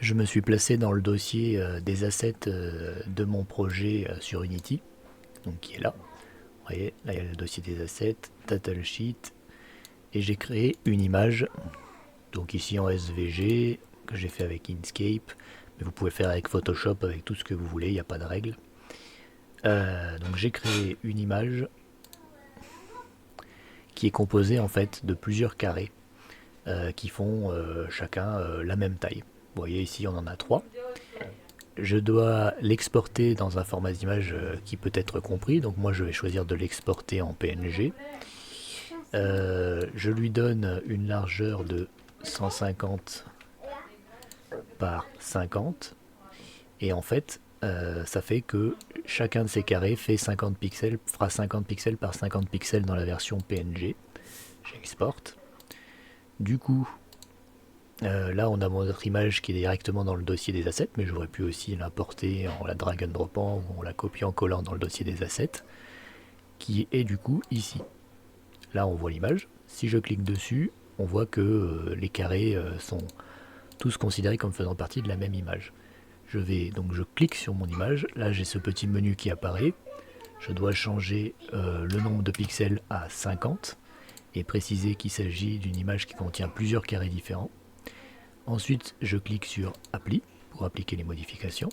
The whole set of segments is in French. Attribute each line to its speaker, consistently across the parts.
Speaker 1: Je me suis placé dans le dossier des assets de mon projet sur Unity, donc qui est là. Vous voyez, là il y a le dossier des assets, Title Sheet, et j'ai créé une image, donc ici en SVG, que j'ai fait avec Inkscape, mais vous pouvez faire avec Photoshop, avec tout ce que vous voulez, il n'y a pas de règle. Donc j'ai créé une image qui est composée en fait de plusieurs carrés qui font chacun la même taille. Vous voyez ici on en a trois. Je dois l'exporter dans un format d'image qui peut être compris, donc moi je vais choisir de l'exporter en PNG. Je lui donne une largeur de 150 par 50 et en fait ça fait que chacun de ces carrés fait 50 pixels, fera 50 pixels par 50 pixels dans la version PNG. J'exporte. Du coup, là, on a notre image qui est directement dans le dossier des assets, mais j'aurais pu aussi l'importer en la drag and dropant ou en la copiant collant dans le dossier des assets, qui est du coup ici. Là, on voit l'image. Si je clique dessus, on voit que les carrés sont tous considérés comme faisant partie de la même image. Je clique sur mon image. Là, j'ai ce petit menu qui apparaît. Je dois changer le nombre de pixels à 50 et préciser qu'il s'agit d'une image qui contient plusieurs carrés différents. Ensuite, je clique sur Apply pour appliquer les modifications.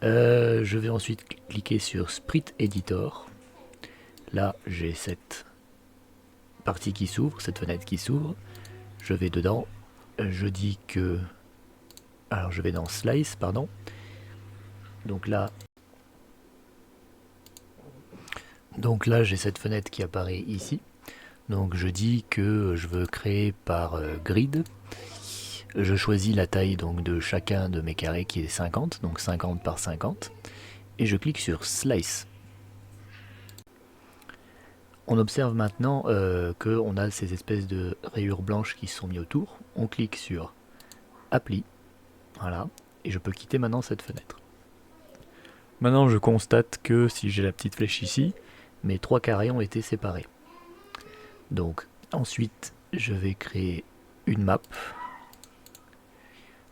Speaker 1: Je vais ensuite cliquer sur Sprite Editor. Là, j'ai cette partie qui s'ouvre, cette fenêtre qui s'ouvre. Je vais dedans. Je dis que... Alors, je vais dans Slice, pardon. Donc là, j'ai cette fenêtre qui apparaît ici. Donc, je dis que je veux créer par grid. Je choisis la taille donc de chacun de mes carrés qui est 50, donc 50 par 50. Et je clique sur Slice. On observe maintenant qu'on a ces espèces de rayures blanches qui sont mises autour. On clique sur Apply, voilà, et je peux quitter maintenant cette fenêtre. Maintenant je constate que si j'ai la petite flèche ici, mes trois carrés ont été séparés. Donc ensuite je vais créer une map.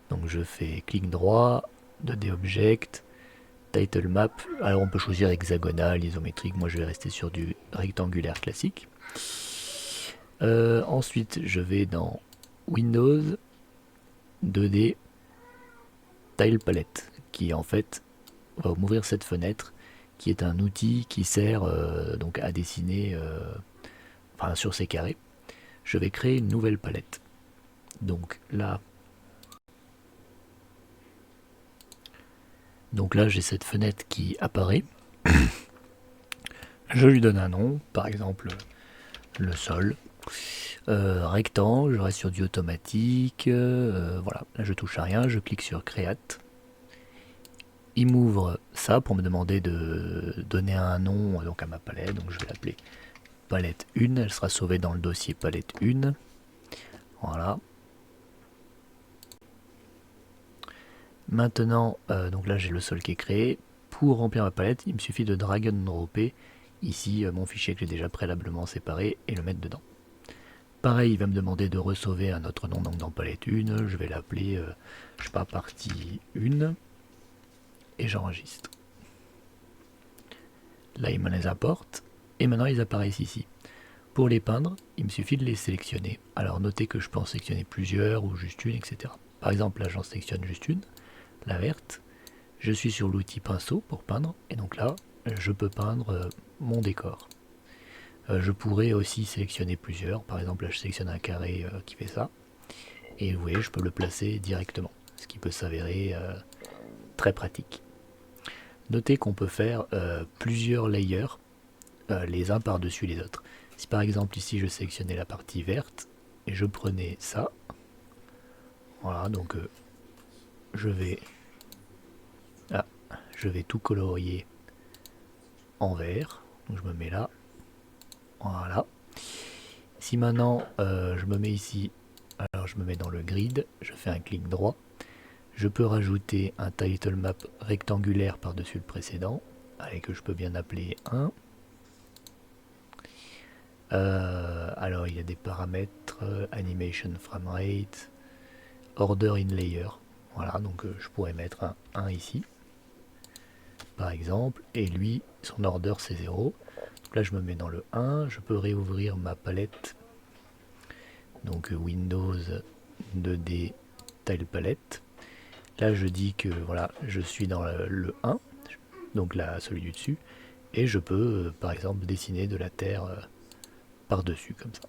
Speaker 1: Donc je fais clic droit, 2D Object, Title Map. Alors on peut choisir hexagonal, isométrique, moi je vais rester sur du rectangulaire classique. Ensuite, je vais dans Windows 2D Tile Palette, qui en fait va m'ouvrir cette fenêtre, qui est un outil qui sert donc à dessiner sur ces carrés. Je vais créer une nouvelle palette. Donc là j'ai cette fenêtre qui apparaît. Je lui donne un nom, par exemple le sol. Rectangle, je reste sur du automatique. Voilà, là je touche à rien, je clique sur Create. Il m'ouvre ça pour me demander de donner un nom donc à ma palette. Donc je vais l'appeler palette 1. Elle sera sauvée dans le dossier palette 1. Voilà. Maintenant, donc là j'ai le sol qui est créé. Pour remplir ma palette, il me suffit de drag and dropper ici mon fichier que j'ai déjà préalablement séparé et le mettre dedans. Pareil, il va me demander de resauver un autre nom donc dans palette 1. Je vais l'appeler, je sais pas, partie 1. Et j'enregistre. Là, il me les importe. Et maintenant, ils apparaissent ici. Pour les peindre, il me suffit de les sélectionner. Alors, notez que je peux en sélectionner plusieurs ou juste une, etc. Par exemple, là, j'en sélectionne juste une, la verte. Je suis sur l'outil pinceau pour peindre. Et donc là, je peux peindre mon décor. Je pourrais aussi sélectionner plusieurs. Par exemple, là, je sélectionne un carré qui fait ça. Et vous voyez, je peux le placer directement. Ce qui peut s'avérer très pratique. Notez qu'on peut faire plusieurs layers, les uns par-dessus les autres. Si par exemple ici je sélectionnais la partie verte et je prenais ça, voilà, donc je vais, je vais tout colorier en vert. Donc je me mets là, voilà. Si maintenant je me mets ici, alors je me mets dans le grid, je fais un clic droit. Je peux rajouter un title map rectangulaire par-dessus le précédent, allez, que je peux bien appeler 1. Alors il y a des paramètres, animation frame rate, order in layer. Voilà, donc je pourrais mettre un 1 ici, par exemple, et lui, son order c'est 0. Donc là, je me mets dans le 1, je peux réouvrir ma palette, donc Windows 2D Tile Palette. Là, je dis que voilà, je suis dans le 1, donc là, celui du dessus, et je peux, par exemple, dessiner de la terre par-dessus, comme ça.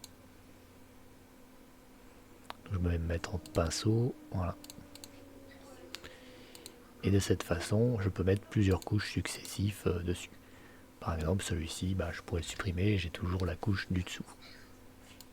Speaker 1: Donc, je vais me mettre en pinceau, voilà. Et de cette façon, je peux mettre plusieurs couches successives dessus. Par exemple, celui-ci, bah, je pourrais le supprimer, j'ai toujours la couche du dessous.